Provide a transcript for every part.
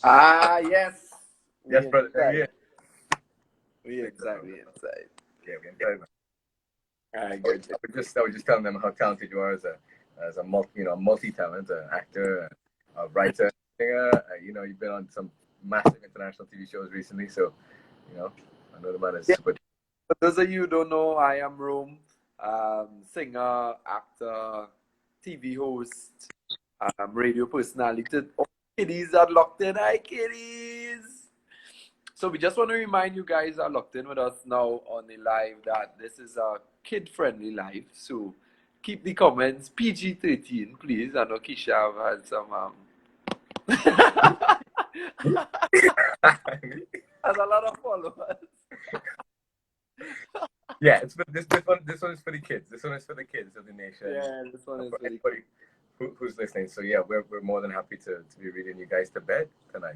Yes. Yes, brother. Yeah. We exactly inside. Yeah, we inside, man. Good. I was just telling them how talented you are as a multi-talent, an actor, a writer, singer. You've been on some massive international TV shows recently, so I know the man is super. For those of you who don't know, I am Rome, singer, actor, TV host, radio personality. Oh, kiddies are locked in. Hi, kiddies. So we just want to remind you guys are locked in with us now on the live that this is a kid-friendly live. So keep the comments PG-13, please. I know Keshav had some has a lot of followers. Yeah, it's for, this one is for the kids. This one is for the kids of the nation. Yeah, this one is for anybody who's listening. So yeah, we're more than happy to be reading you guys to bed tonight.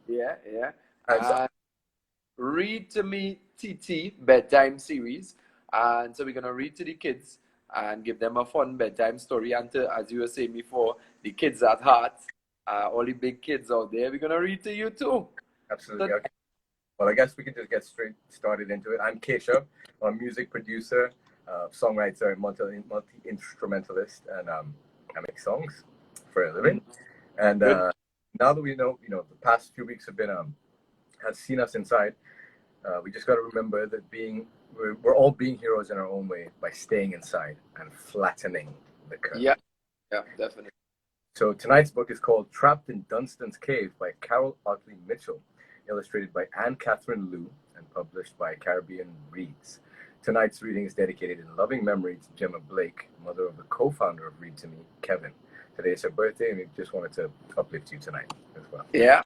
Yeah. Read2Me TT bedtime series, and so we're gonna read to the kids and give them a fun bedtime story. And as you were saying before, the kids at heart, all the big kids out there, we're gonna read to you too. Absolutely. So, okay. Well, I guess we can just get straight started into it. I'm Keshav. I'm a music producer, songwriter, multi-instrumentalist, and I make songs for a living. And now that we know, the past few weeks has seen us inside. We just got to remember that we're all being heroes in our own way by staying inside and flattening the curve. Yeah, definitely. So tonight's book is called Trapped in Dunstan's Cave by Carol Otley Mitchell, illustrated by Anne Catherine Liu, and published by Caribbean Reads. Tonight's reading is dedicated in loving memory to Gemma Blake, mother of the co-founder of Read2Me, Kevin. Today is her birthday, and we just wanted to uplift you tonight as well. Yeah.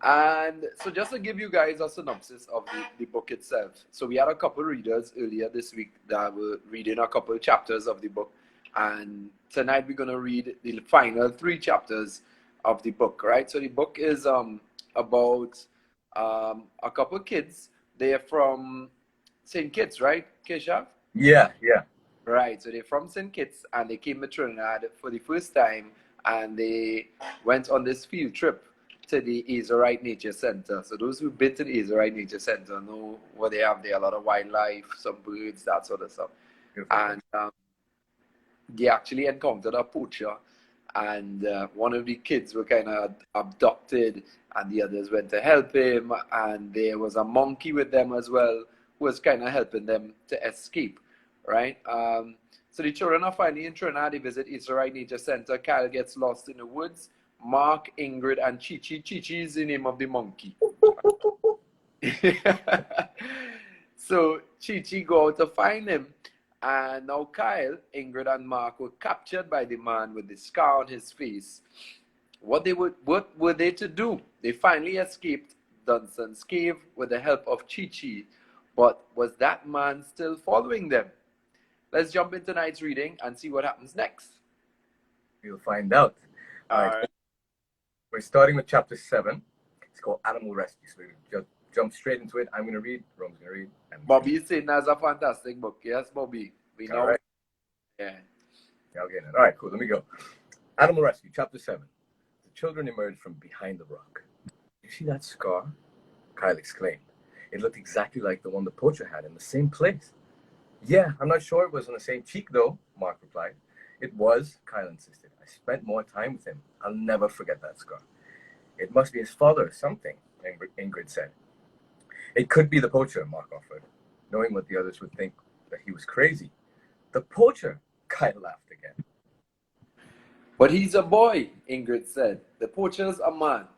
And so just to give you guys a synopsis of the book itself. So we had a couple readers earlier this week that were reading a couple chapters of the book. And tonight we're going to read the final 3 chapters of the book, right? So the book is about a couple kids. They're from St. Kitts, right, Keshav? Yeah. Right, so they're from St. Kitts and they came to Trinidad for the first time, and they went on this field trip to the Wright Nature Center. So those who've been to the Wright Nature Center know what they have there. A lot of wildlife, some birds, that sort of stuff. Beautiful. And they actually encountered a poacher, and one of the kids were kind of abducted, and the others went to help him, and there was a monkey with them as well who was kind of helping them to escape, right? So the children are finally in Trinidad. They visit Wright Nature Center. Kyle gets lost in the woods. Mark, Ingrid, and Chee Chee. Chee Chee is the name of the monkey. So Chee Chee go out to find him. And now Kyle, Ingrid, and Mark were captured by the man with the scar on his face. What were they to do? They finally escaped Dunstan's cave with the help of Chee Chee. But was that man still following them? Let's jump into tonight's reading and see what happens next. We'll find out. All right. We're starting with chapter 7. It's called Animal Rescue. So we just jump straight into it. I'm going to read. Rome's going to read. And Bobby is saying that's a fantastic book. Yes, Bobby. We know. Right. Yeah. Okay. All right, cool. Let me go. Animal Rescue, chapter 7. The children emerged from behind the rock. You see that scar? Kyle exclaimed. It looked exactly like the one the poacher had in the same place. Yeah, I'm not sure it was on the same cheek, though, Mark replied. It was, Kyle insisted. I spent more time with him. I'll never forget that scar. It must be his father or something, Ingrid said. It could be the poacher, Mark offered, knowing what the others would think that he was crazy. The poacher, Kyle laughed again. But he's a boy, Ingrid said. The poacher's a man.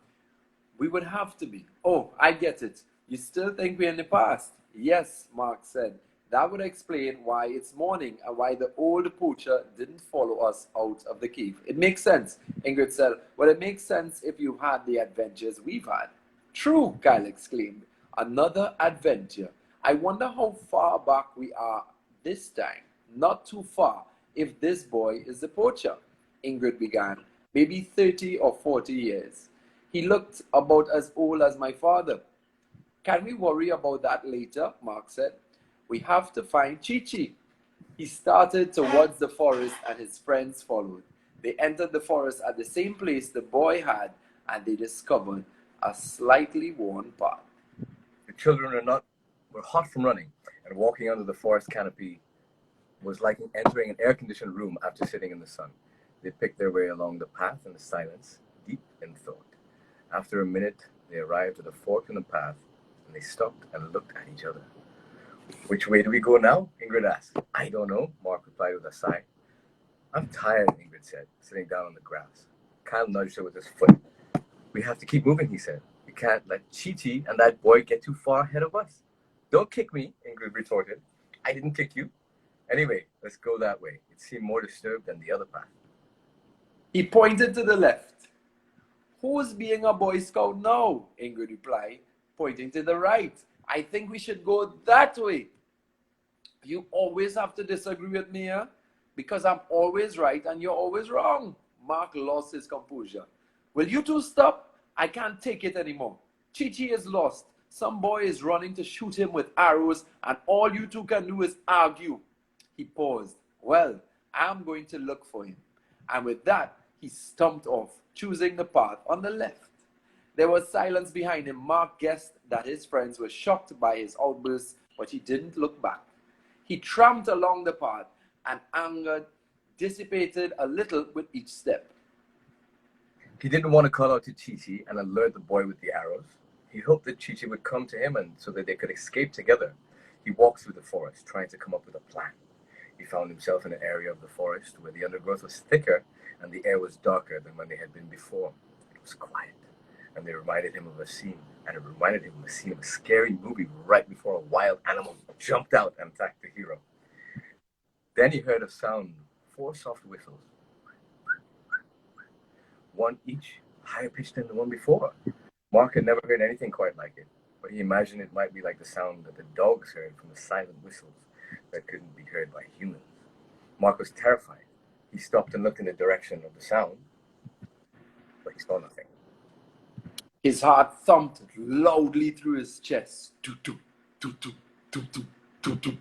We would have to be. Oh, I get it. You still think we're in the past? Yes, Mark said. That would explain why it's morning and why the old poacher didn't follow us out of the cave. It makes sense, Ingrid said. Well, it makes sense if you've had the adventures we've had. True, Kyle exclaimed. Another adventure. I wonder how far back we are this time. Not too far, if this boy is the poacher, Ingrid began. Maybe 30 or 40 years. He looked about as old as my father. Can we worry about that later? Mark said. We have to find Chee Chee. He started towards the forest and his friends followed. They entered the forest at the same place the boy had and they discovered a slightly worn path. The children were hot from running, and walking under the forest canopy was like entering an air-conditioned room after sitting in the sun. They picked their way along the path in the silence, deep in thought. After a minute, they arrived at a fork in the path, and they stopped and looked at each other. "Which way do we go now?" Ingrid asked. "I don't know," Mark replied with a sigh. "I'm tired," Ingrid said, sitting down on the grass. Kyle nudged her with his foot. "We have to keep moving," he said. "We can't let Chee Chee and that boy get too far ahead of us." "Don't kick me," Ingrid retorted. "I didn't kick you. Anyway, let's go that way." It seemed more disturbed than the other path. He pointed to the left. "Who's being a Boy Scout now?" Ingrid replied, pointing to the right. "I think we should go that way." "You always have to disagree with me, huh? Because I'm always right and you're always wrong." Mark lost his composure. "Will you two stop? I can't take it anymore. Chee Chee is lost. Some boy is running to shoot him with arrows, and all you two can do is argue." He paused. "Well, I'm going to look for him." And with that, he stumped off, choosing the path on the left. There was silence behind him. Mark guessed that his friends were shocked by his outburst, but he didn't look back. He tramped along the path, and anger dissipated a little with each step. He didn't want to call out to Chee Chee and alert the boy with the arrows. He hoped that Chee Chee would come to him and so that they could escape together. He walked through the forest, trying to come up with a plan. He found himself in an area of the forest where the undergrowth was thicker and the air was darker than when they had been before. It was quiet, and it reminded him of a scene of a scary movie right before a wild animal jumped out and attacked the hero. Then he heard a sound, 4 soft whistles, one each higher pitched than the one before. Mark had never heard anything quite like it, but he imagined it might be like the sound that the dogs heard from the silent whistles that couldn't be heard by humans. Mark was terrified. He stopped and looked in the direction of the sound, but he saw nothing. His heart thumped loudly through his chest. Toot-toot, toot-toot, toot-toot, toot-toot.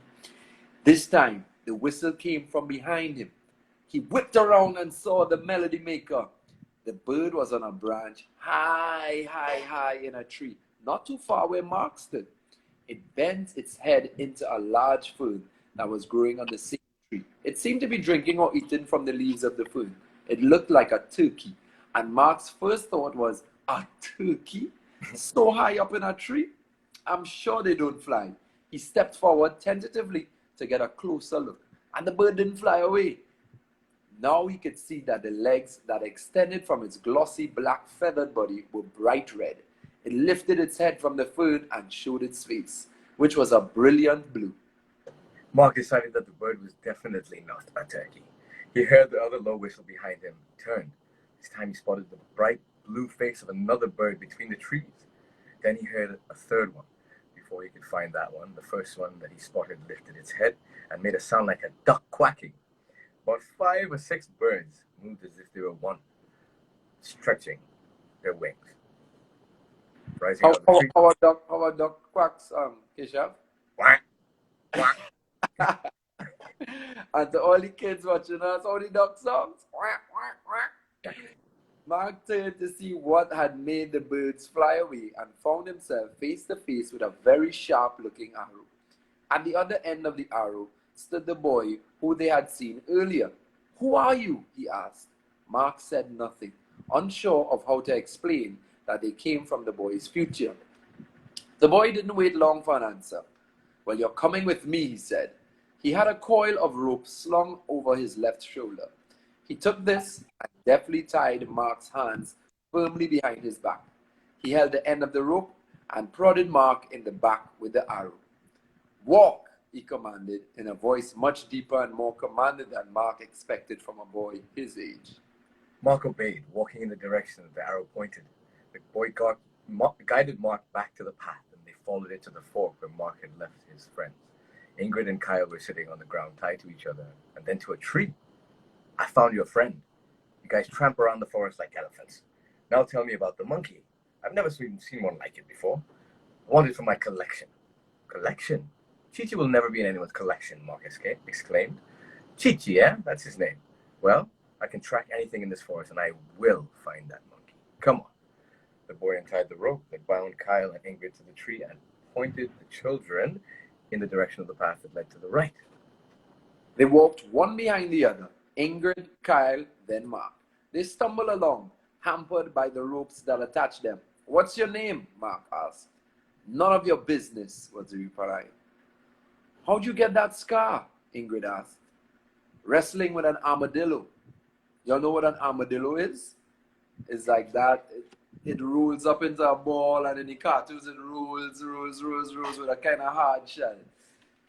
This time, the whistle came from behind him. He whipped around and saw the melody maker. The bird was on a branch, high, high, high in a tree, not too far where Mark stood. It bent its head into a large fern that was growing on the same tree. It seemed to be drinking or eating from the leaves of the fern. It looked like a turkey, and Mark's first thought was, "A turkey? So high up in a tree? I'm sure they don't fly." He stepped forward tentatively to get a closer look, and the bird didn't fly away. Now he could see that the legs that extended from its glossy black feathered body were bright red. It lifted its head from the fern and showed its face, which was a brilliant blue. Mark decided that the bird was definitely not a turkey. He heard the other low whistle behind him, turned. This time he spotted the bright blue face of another bird between the trees. Then he heard a third one. Before he could find that one, the first one that he spotted lifted its head and made a sound like a duck quacking. About 5 or 6 birds moved as if they were one, stretching their wings. Rising out of the tree. How a duck quacks, Keshav? Quack, quack. And to all the kids watching us, how the duck sounds? Quack, quack, quack. Mark turned to see what had made the birds fly away and found himself face to face with a very sharp-looking arrow. At the other end of the arrow stood the boy who they had seen earlier. "Who are you?" he asked. Mark said nothing, unsure of how to explain that they came from the boy's future. The boy didn't wait long for an answer. "Well, you're coming with me," he said. He had a coil of rope slung over his left shoulder. He took this and deftly tied Mark's hands firmly behind his back. He held the end of the rope and prodded Mark in the back with the arrow. "Walk," he commanded in a voice much deeper and more commanding than Mark expected from a boy his age. Mark obeyed, walking in the direction that the arrow pointed. The boy guided Mark back to the path, and they followed it to the fork where Mark had left his friends. Ingrid and Kyle were sitting on the ground tied to each other, and then to a tree. "I found your friend. You guys tramp around the forest like elephants. Now tell me about the monkey. I've never seen one like it before. I want it for my collection." "Collection? Chee Chee will never be in anyone's collection," Mark exclaimed. "Chee Chee, yeah? That's his name. Well, I can track anything in this forest, and I will find that monkey. Come on." boy untied the rope that bound Kyle and Ingrid to the tree and pointed the children in the direction of the path that led to the right. They walked one behind the other, Ingrid, Kyle, then Mark. They stumbled along, hampered by the ropes that attached them. What's your name? Mark asked. None of your business, was the reply. How'd you get that scar? Ingrid asked. Wrestling with an armadillo. Y'all know what an armadillo is? It's like that. It rolls up into a ball, and in the cartoons it rolls with a kind of hard shell.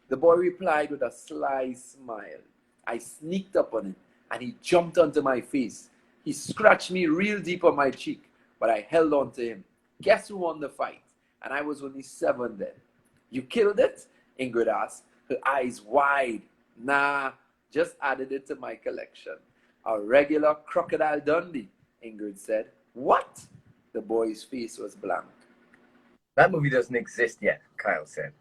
The boy replied with a sly smile. I sneaked up on him, and he jumped onto my face. He scratched me real deep on my cheek, but I held on to him. Guess who won the fight? And I was only 7 then. You killed it? Ingrid asked, her eyes wide. Nah, just added it to my collection. A regular crocodile Dundee, Ingrid said. What? The boy's face was blank. That movie doesn't exist yet, Kyle said.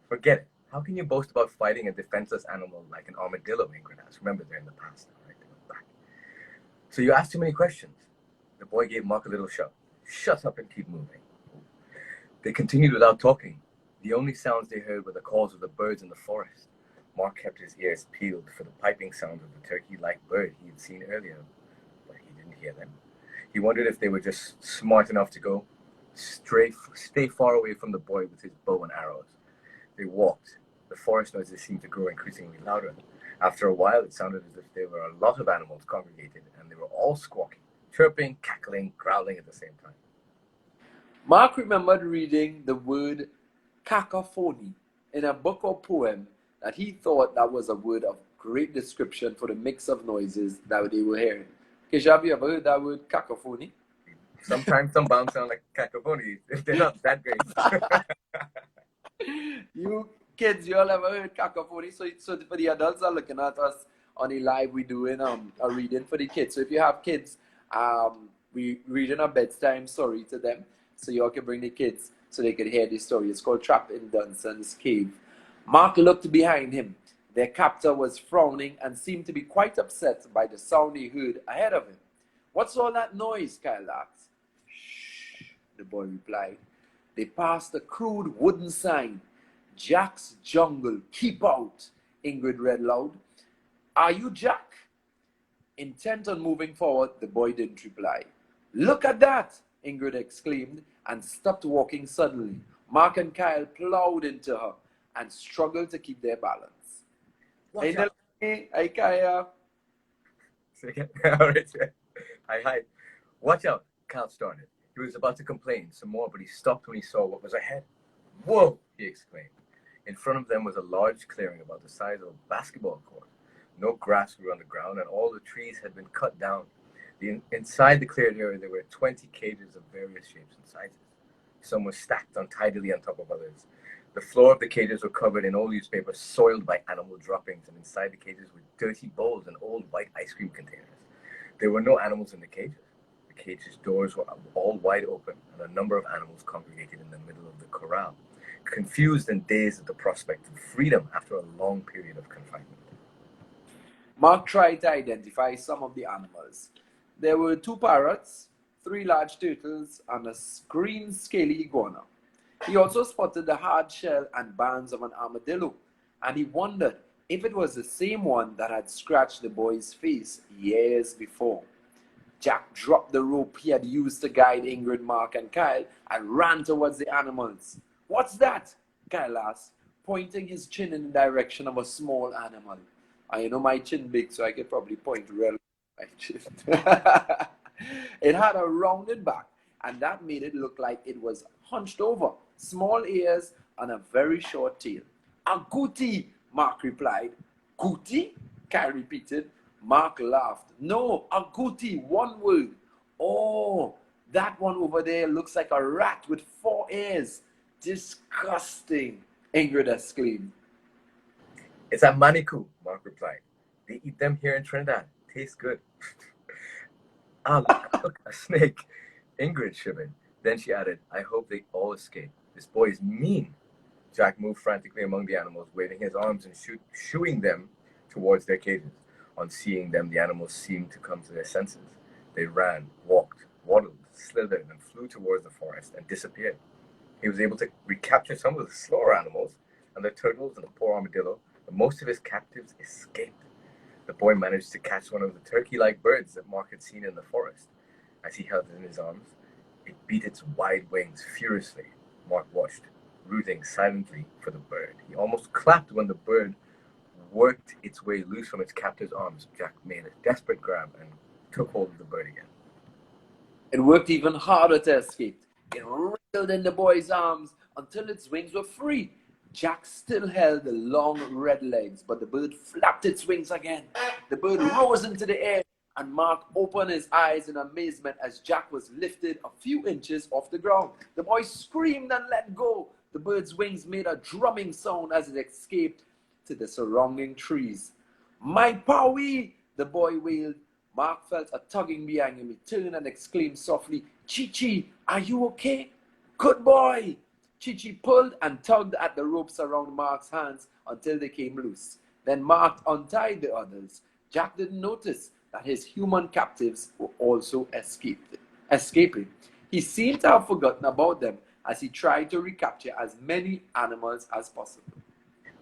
Forget it. How can you boast about fighting a defenseless animal like an armadillo, Ingrid asked. Remember, they're in the past now, right? They went back. So you asked too many questions. The boy gave Mark a little shove. Shut up and keep moving. They continued without talking. The only sounds they heard were the calls of the birds in the forest. Mark kept his ears peeled for the piping sound of the turkey-like bird he had seen earlier, but he didn't hear them. He wondered if they were just smart enough to go stay far away from the boy with his bow and arrows. They walked. The forest noises seemed to grow increasingly louder. After a while, it sounded as if there were a lot of animals congregated, and they were all squawking, chirping, cackling, growling at the same time. Mark remembered reading the word cacophony in a book or poem that he thought that was a word of great description for the mix of noises that they were hearing. Keshav, have you ever heard that word cacophony? Sometimes some bounds sound like cacophony if they're not that great. You kids, you all ever heard cacophony? So for the adults that are looking at us on the live, we doing a reading for the kids. So if you have kids, we reading a bedtime story to them. So you all can bring the kids so they can hear the story. It's called Trapped in Dunson's Cave. Mark looked behind him. Their captor was frowning and seemed to be quite upset by the sound he heard ahead of him. What's all that noise? Kyle asked. Shh, the boy replied. They passed a crude wooden sign. Jack's Jungle, keep out, Ingrid read loud. Are you Jack? Intent on moving forward, the boy didn't reply. Look at that, Ingrid exclaimed and stopped walking suddenly. Mark and Kyle plowed into her and struggled to keep their balance. Watch out. Hi, Kaya. All right. Hi. Watch out, Kyle started. He was about to complain some more, but he stopped when he saw what was ahead. Whoa, he exclaimed. In front of them was a large clearing about the size of a basketball court. No grass grew on the ground, and all the trees had been cut down. Inside the cleared area, there were 20 cages of various shapes and sizes. Some were stacked untidily on top of others. The floor of the cages were covered in old newspaper soiled by animal droppings, and inside the cages were dirty bowls and old white ice cream containers. There were no animals in the cages. The cages' doors were all wide open, and a number of animals congregated in the middle of the corral, confused and dazed at the prospect of freedom after a long period of confinement. Mark tried to identify some of the animals. There were 2 parrots, 3 large turtles, and a green scaly iguana. He also spotted the hard shell and bands of an armadillo, and he wondered if it was the same one that had scratched the boy's face years before. Jack dropped the rope he had used to guide Ingrid, Mark, and Kyle and ran towards the animals. What's that? Kyle asked, pointing his chin in the direction of a small animal. I know my chin big, so I could probably point real my chin. It had a rounded back, and that made it look like it was hunched over, small ears, and a very short tail. A goatee, Mark replied. Goatee? Kyle repeated. Mark laughed. No, a goatee, one word. Oh, that one over there looks like a rat with 4 ears. Disgusting, Ingrid exclaimed. It's a manikou, Mark replied. They eat them here in Trinidad. Tastes good. Look, a snake. Ingrid shivered. Then she added, I hope they all escape. This boy is mean. Jack moved frantically among the animals, waving his arms and shooing them towards their cages. On seeing them, the animals seemed to come to their senses. They ran, walked, waddled, slithered and flew towards the forest and disappeared. He was able to recapture some of the slower animals and the turtles and the poor armadillo, but most of his captives escaped. The boy managed to catch one of the turkey-like birds that Mark had seen in the forest. As he held it in his arms, it beat its wide wings furiously. Mark watched, rooting silently for the bird. He almost clapped when the bird worked its way loose from its captor's arms. Jack made a desperate grab and took hold of the bird again. It worked even harder to escape. It wriggled in the boy's arms until its wings were free. Jack still held the long red legs, but the bird flapped its wings again. The bird rose into the air, and Mark opened his eyes in amazement as Jack was lifted a few inches off the ground. The boy screamed and let go. The bird's wings made a drumming sound as it escaped to the surrounding trees. "My Powie!" the boy wailed. Mark felt a tugging behind him. He turned and exclaimed softly, "Chee Chee, are you okay?" "Good boy!" Chee Chee pulled and tugged at the ropes around Mark's hands until they came loose. Then Mark untied the others. Jack didn't notice that his human captives were also escaping. He seemed to have forgotten about them as he tried to recapture as many animals as possible.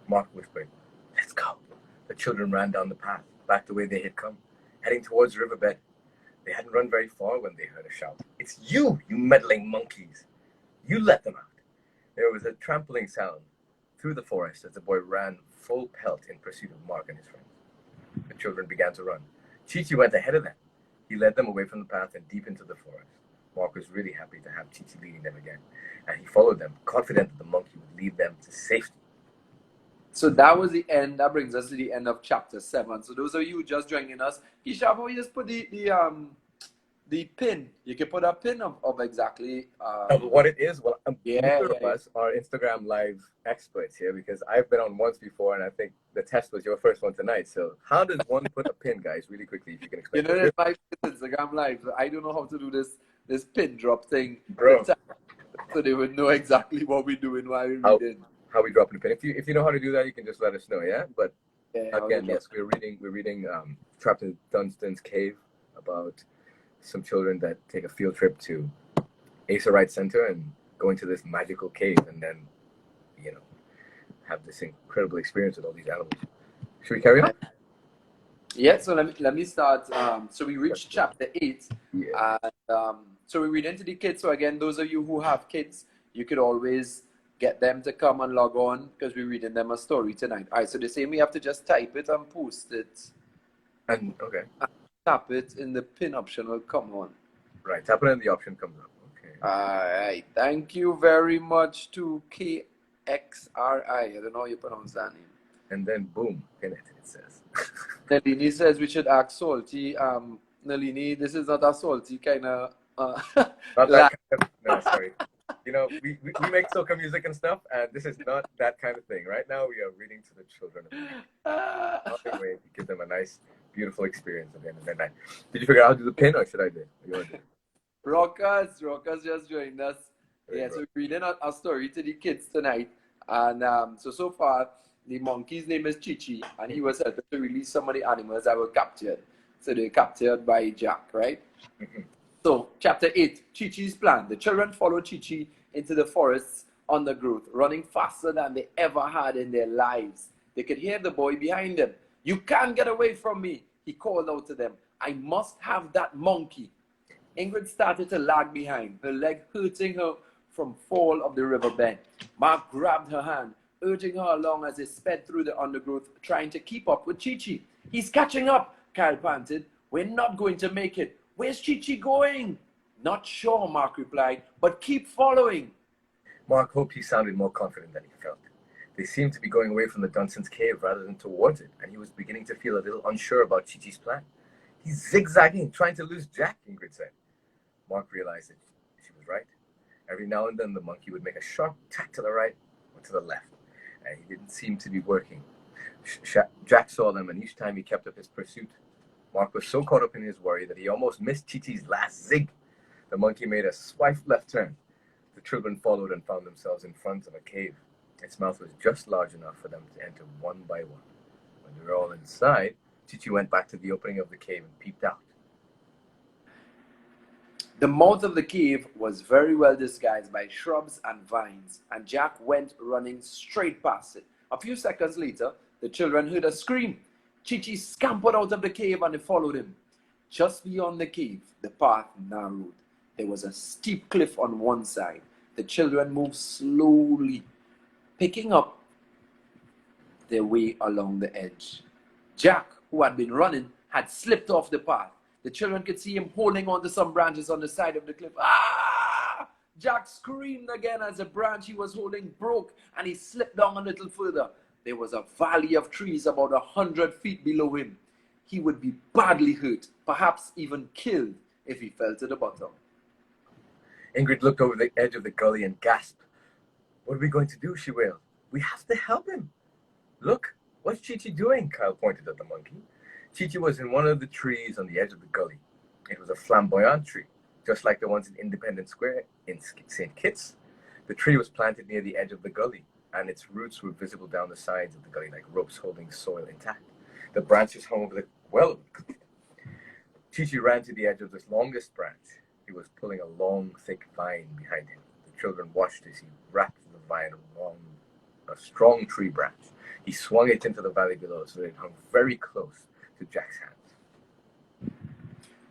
Mark whispered, "Let's go." The children ran down the path, back the way they had come, heading towards the riverbed. They hadn't run very far when they heard a shout. "It's you, you meddling monkeys! You let them out!" There was a trampling sound through the forest as the boy ran full pelt in pursuit of Mark and his friends. The children began to run. Chee Chee went ahead of them. He led them away from the path and deep into the forest. Mark was really happy to have Chee Chee leading them again, and he followed them, confident that the monkey would lead them to safety. So that was the end. That brings us to the end of chapter 7. So those of you just joining us, Keshav, we just put the pin. You can put a pin of exactly what it is. Well, neither of us are Instagram live experts here because I've been on once before, and I think the test was your first one tonight. So how does one put a pin, guys? Really quickly, if you can explain. You know, it's my Instagram live. So I don't know how to do this pin drop thing. Bro. So they would know exactly what we're doing while we're reading. How we drop in a pin. If you know how to do that, you can just let us know. Yeah. But again, yes, we're reading Trapped in Dunstan's Cave about some children that take a field trip to Asa Wright Center and go into this magical cave and then, have this incredible experience with all these animals. Should we carry on? Yeah, so let me start. So we reached chapter 8. Yeah. And so we read into the kids. So again, those of you who have kids, you could always get them to come and log on because we're reading them a story tonight. All right, so the same, we have to just type it and post it. And okay. Tap it in the pin option will come on. Right, tap it and the option comes up. Okay. All right, thank you very much to KXRI. I don't know how you pronounce that name. And then boom, pin it says. Nalini says we should act salty. Nalini, this is not a salty kind of. Not that kind of, no, sorry. We make soca music and stuff, and this is not that kind of thing. Right now, we are reading to the children. Way to give them a nice, beautiful experience at the end of the night. Did you figure out how to do the pin, or should I do it? Rockers just joined us. Yeah, so we're reading a story to the kids tonight. And so far, the monkey's name is Chee Chee, and he was helping to release some of the animals that were captured. So they were captured by Jack, right? Mm-hmm. So, chapter 8, Chee Chee's plan. The children followed Chee Chee into the forest's undergrowth, running faster than they ever had in their lives. They could hear the boy behind them. "You can't get away from me," he called out to them. "I must have that monkey." Ingrid started to lag behind, her leg hurting her from fall of the riverbed. Mark grabbed her hand, urging her along as they sped through the undergrowth, trying to keep up with Chee Chee. "He's catching up," Kyle panted. "We're not going to make it. Where's Chee Chee going?" "Not sure," Mark replied, "but keep following." Mark hoped he sounded more confident than he felt. They seemed to be going away from the Dunstan's cave rather than towards it, and he was beginning to feel a little unsure about Chee Chee's plan. "He's zigzagging, trying to lose Jack," Ingrid said. Mark realized that she was right. Every now and then the monkey would make a sharp tack to the right or to the left, and he didn't seem to be working. Jack saw them, and each time he kept up his pursuit. Mark was so caught up in his worry that he almost missed Chee Chee's last zig. The monkey made a swift left turn. The children followed and found themselves in front of a cave. Its mouth was just large enough for them to enter one by one. When they were all inside, Chee Chee went back to the opening of the cave and peeped out. The mouth of the cave was very well disguised by shrubs and vines, and Jack went running straight past it. A few seconds later, the children heard a scream. Chee Chee scampered out of the cave and they followed him. Just beyond the cave, the path narrowed. There was a steep cliff on one side. The children moved slowly, picking up their way along the edge. Jack, who had been running, had slipped off the path. The children could see him holding on to some branches on the side of the cliff. Ah! Jack screamed again as the branch he was holding broke and he slipped down a little further. There was a valley of trees about 100 feet below him. He would be badly hurt, perhaps even killed, if he fell to the bottom. Ingrid looked over the edge of the gully and gasped. What are we going to do? She wailed. We have to help him. Look, what's Chee Chee doing? Kyle pointed at the monkey. Chee Chee was in one of the trees on the edge of the gully. It was a flamboyant tree, just like the ones in Independence Square in St. Kitts. The tree was planted near the edge of the gully, and its roots were visible down the sides of the gully like ropes holding soil intact. The branches hung over the well. Chee Chee ran to the edge of this longest branch. He was pulling a long, thick vine behind him. The children watched as he wrapped the vine along a strong tree branch. He swung it into the valley below so that it hung very close to Jack's hands.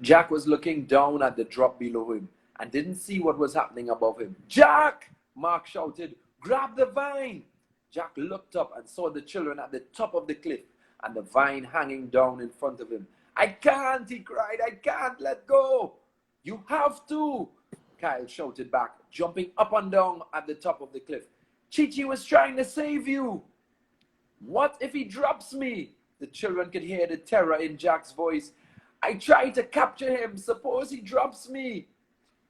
Jack was looking down at the drop below him and didn't see what was happening above him. Jack! Mark shouted, grab the vine! Jack looked up and saw the children at the top of the cliff and the vine hanging down in front of him. I can't, he cried, I can't let go. You have to, Kyle shouted back, jumping up and down at the top of the cliff. Chee Chee was trying to save you. What if he drops me? The children could hear the terror in Jack's voice. I tried to capture him. Suppose he drops me.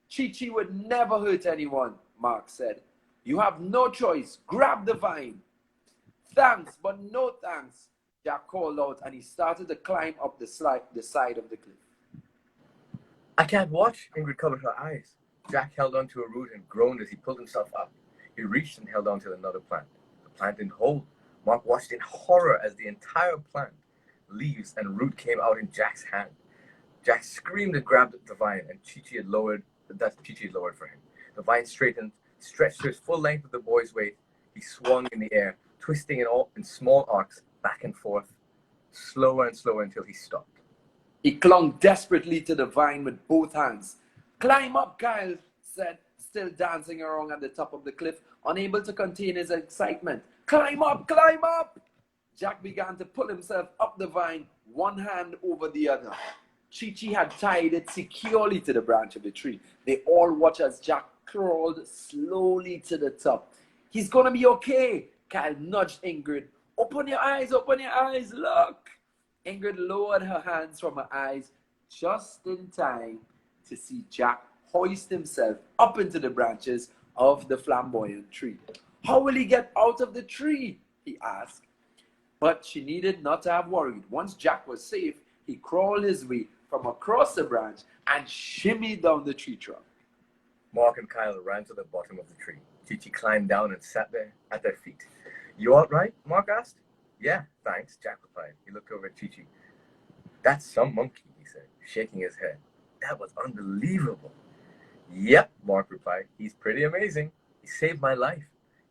Chee Chee would never hurt anyone, Mark said. You have no choice. Grab the vine. Thanks, but no thanks, Jack called out, and he started to climb up the side of the cliff. I can't watch, Ingrid covered her eyes. Jack held onto a root and groaned as he pulled himself up. He reached and held onto another plant. The plant didn't hold. Mark watched in horror as the entire plant, leaves and root came out in Jack's hand. Jack screamed and grabbed the vine, and Chee Chee had lowered for him. The vine straightened, stretched to his full length of the boy's weight. He swung in the air, twisting in small arcs, back and forth, slower and slower until he stopped. He clung desperately to the vine with both hands. Climb up, Kyle said, still dancing around at the top of the cliff, unable to contain his excitement. Climb up, climb up! Jack began to pull himself up the vine, one hand over the other. Chee Chee had tied it securely to the branch of the tree. They all watched as Jack crawled slowly to the top. He's gonna be okay, Kyle nudged Ingrid. Open your eyes, look! Ingrid lowered her hands from her eyes just in time to see Jack hoist himself up into the branches of the flamboyant tree. How will he get out of the tree? He asked. But she needed not to have worried. Once Jack was safe, he crawled his way from across the branch and shimmied down the tree trunk. Mark and Kyle ran to the bottom of the tree. Chee Chee climbed down and sat there at their feet. You all right? Mark asked. Yeah, thanks, Jack replied. He looked over at Chee Chee. That's some monkey, he said, shaking his head. That was unbelievable. Yep, Mark replied. He's pretty amazing. He saved my life.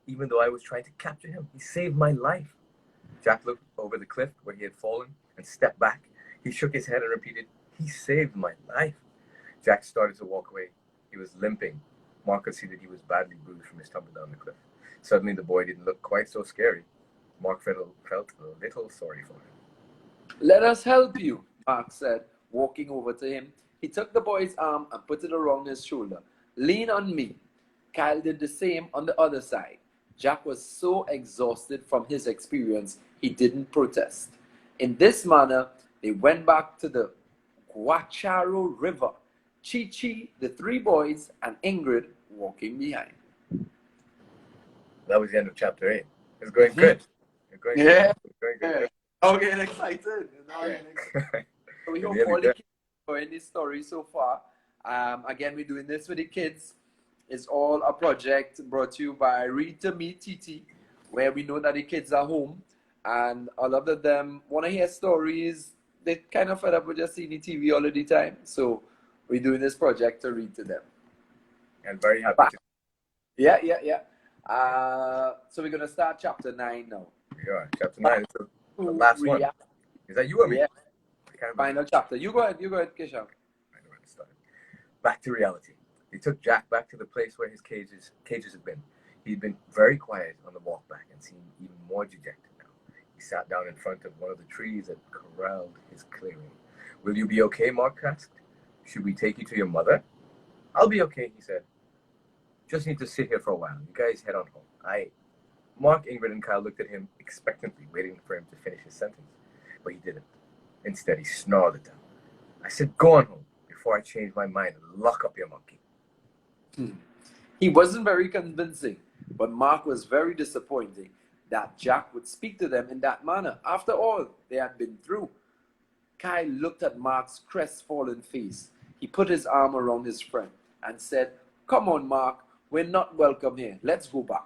Even though I was trying to capture him, he saved my life. Jack looked over the cliff where he had fallen and stepped back. He shook his head and repeated, he saved my life. Jack started to walk away. He was limping. Mark could see that he was badly bruised from his tumble down the cliff. Suddenly the boy didn't look quite so scary. Mark felt a little sorry for him. Let us help you, Mark said, walking over to him. He took the boy's arm and put it around his shoulder. Lean on me. Kyle did the same on the other side. Jack was so exhausted from his experience, he didn't protest. In this manner, they went back to the Guacharo River. Chee Chee, the three boys, and Ingrid walking behind. That was the end of chapter 8. It's going good. It's going Yeah. good. It's going good. I'm getting excited. So we hope all the kids enjoying this story so far. Again, we're doing this with the kids. It's all a project brought to you by Read2Me TT, where we know that the kids are home and a lot of them want to hear stories. They're kind of fed up with just seeing the TV all of the time. So We're doing this project to read to them. And very happy But, to. yeah. So we're going to start chapter 9 now. We are. Chapter 9 is the last one. Is that you or me? Yeah. I can't remember. Final chapter. You go ahead, Keshav. I know where to start. Back to reality. They took Jack back to the place where his cages had been. He'd been very quiet on the walk back and seemed even more dejected now. He sat down in front of one of the trees that corralled his clearing. Will you be okay? Mark asked. Should we take you to your mother? I'll be okay, he said. Just need to sit here for a while. You guys head on home. Mark, Ingrid, and Kyle looked at him expectantly, waiting for him to finish his sentence. But he didn't. Instead, he snarled at them. I said, go on home before I change my mind and lock up your monkey. He wasn't very convincing, but Mark was very disappointed that Jack would speak to them in that manner. After all they had been through. Kyle looked at Mark's crestfallen face. He put his arm around his friend and said, come on, Mark, we're not welcome here. Let's go back.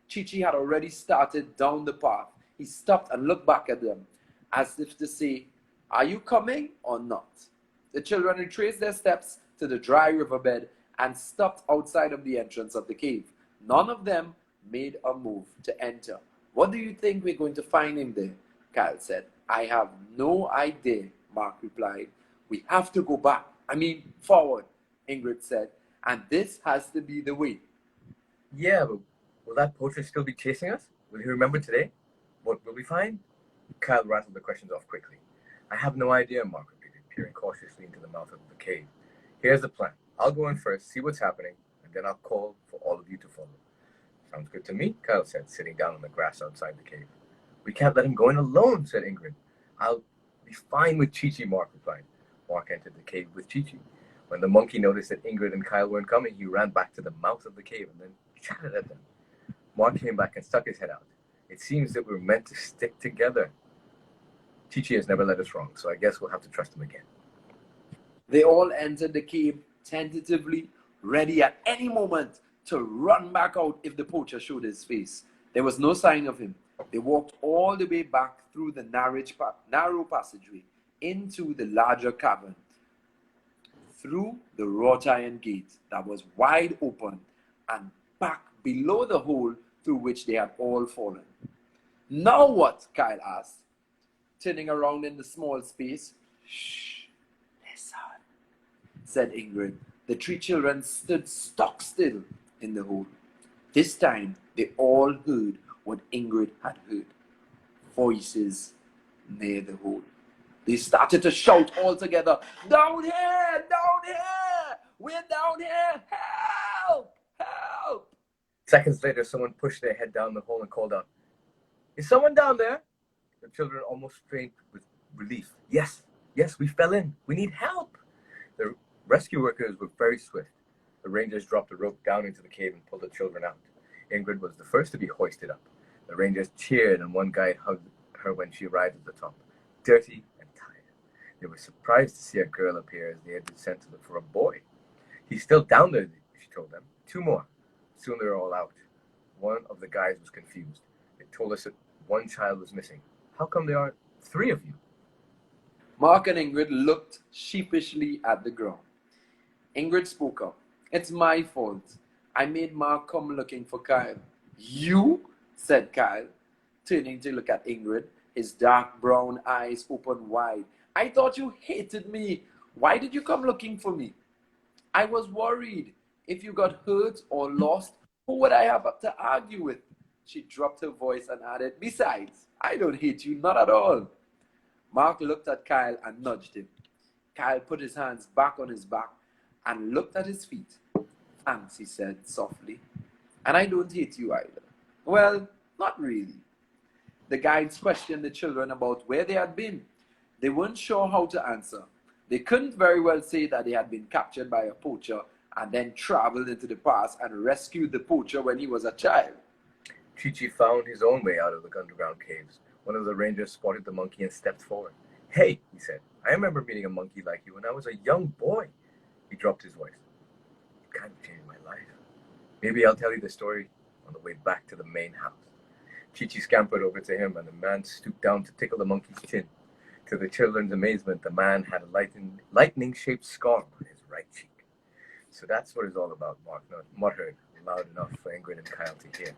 Chee Chee had already started down the path. He stopped and looked back at them, as if to say, are you coming or not? The children retraced their steps to the dry riverbed and stopped outside of the entrance of the cave. None of them made a move to enter. What do you think we're going to find in there? Kyle said. I have no idea, Mark replied. We have to go back. Forward, Ingrid said. And this has to be the way. Yeah, but will that poacher still be chasing us? Will he remember today? What will we find? Kyle rattled the questions off quickly. I have no idea, Mark repeated, peering cautiously into the mouth of the cave. Here's the plan. I'll go in first, see what's happening, and then I'll call for all of you to follow. Sounds good to me, Kyle said, sitting down on the grass outside the cave. We can't let him go in alone, said Ingrid. I'll be fine with Chee Chee, Mark replied. Mark entered the cave with Chee Chee. When the monkey noticed that Ingrid and Kyle weren't coming, he ran back to the mouth of the cave and then chattered at them. Mark came back and stuck his head out. It seems that we're meant to stick together. Chee Chee has never led us wrong, so I guess we'll have to trust him again. They all entered the cave tentatively, ready at any moment to run back out if the poacher showed his face. There was no sign of him. They walked all the way back through the narrow passageway into the larger cavern, through the wrought iron gate that was wide open, and back below the hole through which they had all fallen. Now what? Kyle asked, turning around in the small space. Shh, listen, said Ingrid. The three children stood stock still in the hole. This time they all heard what Ingrid had heard. Voices near the hole. They started to shout all together, down here, we're down here, help, help. Seconds later, someone pushed their head down the hole and called out, is someone down there? The children almost screamed with relief. Yes, we fell in. We need help. The rescue workers were very swift. The rangers dropped a rope down into the cave and pulled the children out. Ingrid was the first to be hoisted up. The rangers cheered and one guide hugged her when she arrived at the top, dirty and tired. They were surprised to see a girl appear as they had been sent to look for a boy. He's still down there, she told them. 2 more. Soon they were all out. One of the guys was confused. They told us that one child was missing. How come there aren't 3 of you? Mark and Ingrid looked sheepishly at the ground. Ingrid spoke up. It's my fault. I made Mark come looking for Kyle. You? Said Kyle, turning to look at Ingrid, his dark brown eyes open wide. I thought you hated me. Why did you come looking for me? I was worried. If you got hurt or lost, who would I have to argue with? She dropped her voice and added, besides, I don't hate you, not at all. Mark looked at Kyle and nudged him. Kyle put his hands back on his back and looked at his feet. Thanks, he said softly. And I don't hate you either. Well, not really. The guides questioned the children about where they had been. They weren't sure how to answer. They couldn't very well say that they had been captured by a poacher and then traveled into the past and rescued the poacher when he was a child. Chee Chee found his own way out of the underground caves. One of the rangers spotted the monkey and stepped forward. Hey, he said, I remember meeting a monkey like you when I was a young boy. He dropped his voice. You kind of changed my life. Maybe I'll tell you the story on the way back to the main house. Chee Chee scampered over to him and the man stooped down to tickle the monkey's chin. To the children's amazement, the man had a lightning-shaped scar on his right cheek. So that's what it's all about, Mark. Not muttered loud enough for Ingrid and Kyle to hear.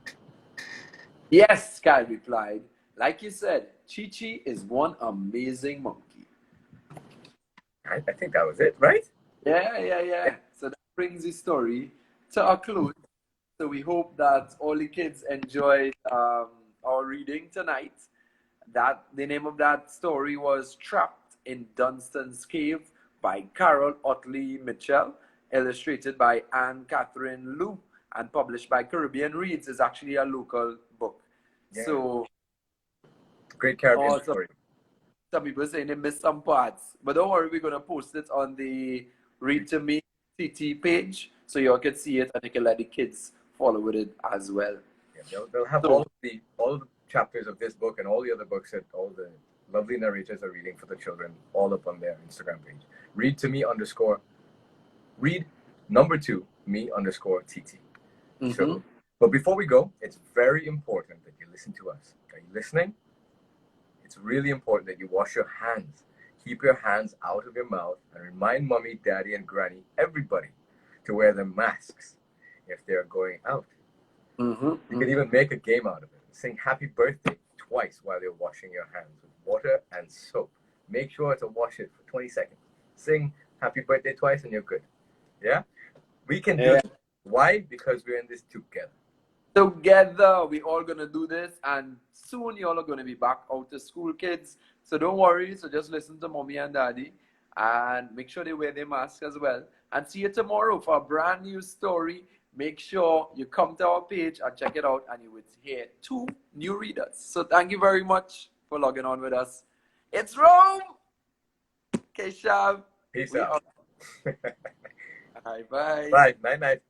Yes, Kyle replied. Like you said, Chee Chee is one amazing monkey. I think that was it, right? Yeah. So that brings the story to a close. So we hope that all the kids enjoyed our reading tonight. That the name of that story was Trapped in Dunstan's Cave by Carol Otley Mitchell, illustrated by Anne Catherine Liu, and published by Caribbean Reads. Is actually a local book. Yeah. So great Caribbean story. Some people saying they missed some parts, but don't worry, we're gonna post it on the Read2Me TT page, so you all can see it and you can let the kids follow with it as well. Yeah, they'll have all the chapters of this book and all the other books that all the lovely narrators are reading for the children, all up on their Instagram page. Read2Me_TT. So, but before we go, it's very important that you listen to us. Are you listening? It's really important that you wash your hands. Keep your hands out of your mouth and remind mommy, daddy, and granny, everybody, to wear their masks if they're going out. You can even make a game out of it. Sing happy birthday twice while you're washing your hands with water and soap. Make sure to wash it for 20 seconds. Sing happy birthday twice and you're good. Yeah? We can do it. Why? Because we're in this together. Together, we all gonna do this, and soon you all are gonna be back out to school, kids. So don't worry. So just listen to mommy and daddy, and make sure they wear their mask as well. And see you tomorrow for a brand new story. Make sure you come to our page and check it out, and you would hear 2 new readers. So thank you very much for logging on with us. It's Rome. Keshav. Peace out. Bye. Bye. Night.